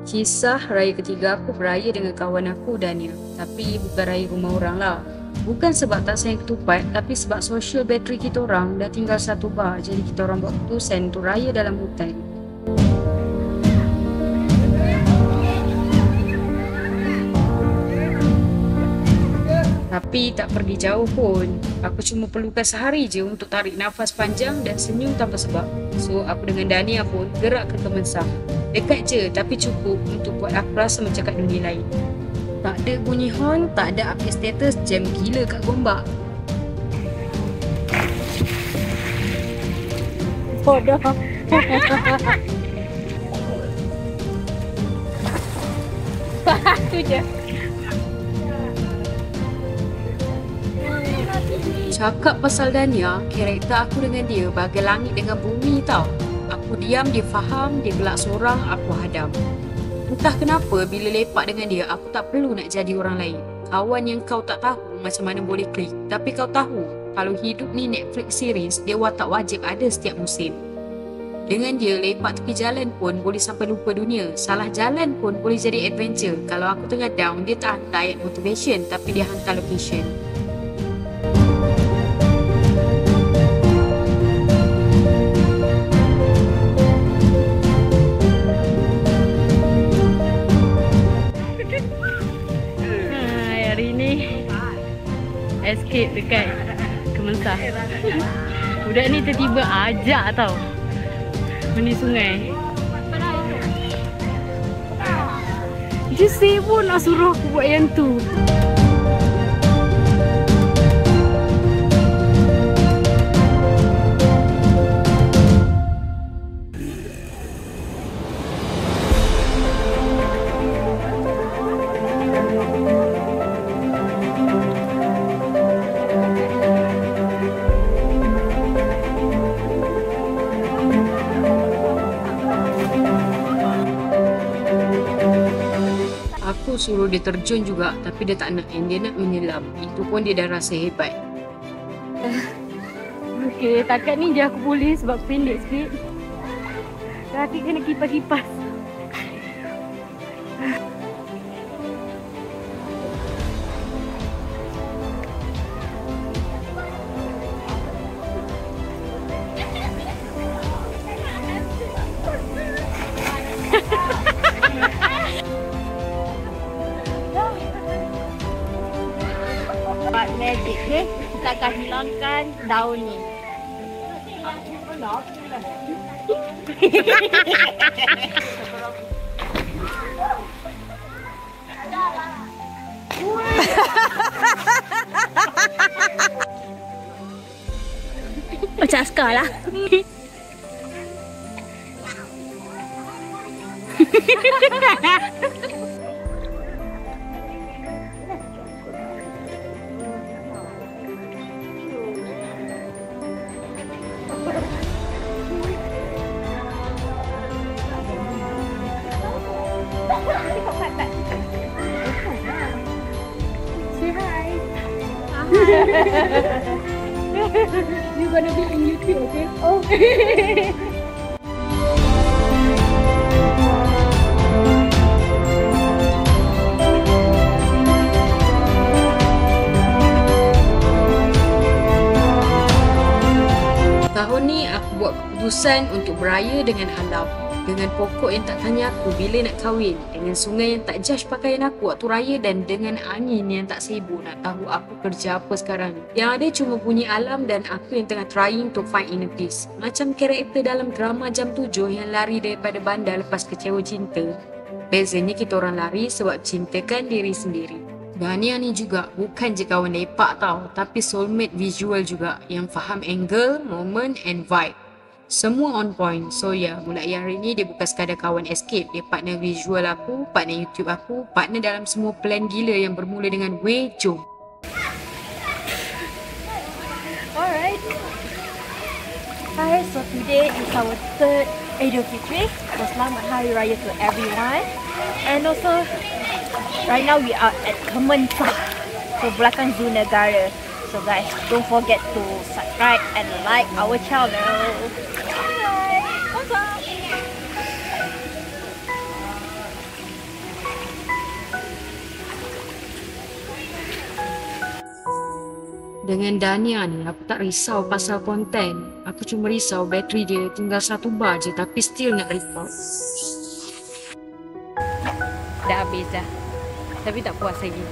Kisah raya ketiga aku beraya dengan kawan aku Dania. Tapi bukan raya rumah orang lah. Bukan sebab tak sayang ketupat, tapi sebab social battery kita orang dah tinggal satu bar. Jadi kita orang buat keputusan untuk raya dalam hutan. Tapi tak pergi jauh pun. Aku cuma perlukan sehari je untuk tarik nafas panjang dan senyum tanpa sebab. So aku dengan Dania pun gerak ke Kemensah. Dekat je tapi cukup untuk buat aku rasa macam kat dunia lain. Tak ada bunyi horn, tak ada update status, jam gila kat Gombak. Bodoh. Tu je. Cakap pasal Dania, karakter aku dengan dia bagai langit dengan bumi tau. Aku diam, dia faham, dia gelak seorang, aku hadam. Entah kenapa bila lepak dengan dia, aku tak perlu nak jadi orang lain. Kawan yang kau tak tahu macam mana boleh klik. Tapi kau tahu, kalau hidup ni Netflix series, dia watak wajib ada setiap musim. Dengan dia, lepak tepi jalan pun boleh sampai lupa dunia. Salah jalan pun boleh jadi adventure. Kalau aku tengah down, dia tak hantar ayat motivation, tapi dia hantar location. Escape dekat Kemensah. Budak ni tiba-tiba ajak tau mandi sungai. Dia sibuk nak suruh aku buat yang tu. Aku suruh dia terjun juga, tapi dia tak nak, dia nak menyelam. Itu pun dia dah rasa hebat. Okey, takat ni je aku boleh sebab pendek sikit. Kaki kena kipas-kipas. Buat magic ni, kita akan hilangkan daun ni. Macam askar lah. Say hi. You're gonna be in YouTube, okay? Okay. Tahun ni aku buat keputusan untuk beraya dengan alam. Dengan pokok yang tak tanya aku bila nak kahwin. Dengan sungai yang tak judge pakaian aku waktu raya. Dan dengan angin yang tak sibuk nak tahu aku kerja apa sekarang. Yang ada cuma bunyi alam dan aku yang tengah trying to find inner peace. Macam karakter dalam drama Jam 7 yang lari daripada bandar lepas kecewa cinta. Bezanya kita orang lari sebab cintakan diri sendiri. Dania ni juga bukan je kawan lepak tau, tapi soulmate visual juga yang faham angle, moment and vibe. Semua on point. So mulai hari ni dia bukan sekadar kawan escape. Dia partner visual aku, partner YouTube aku, partner dalam semua plan gila yang bermula dengan Weh Jom. Alright. Hi, so today is our third Idul Fitri. So selamat Hari Raya to everyone. And also, right now we are at Kemensah. So belakang Zoo Negara. So guys, don't forget to subscribe and like our channel. Bye. Bye. Dengan Dania ni, aku tak risau pasal konten. Aku cuma risau bateri dia tinggal 1 bar je tapi still nak record. Dah habis dah. Tapi tak puas lagi.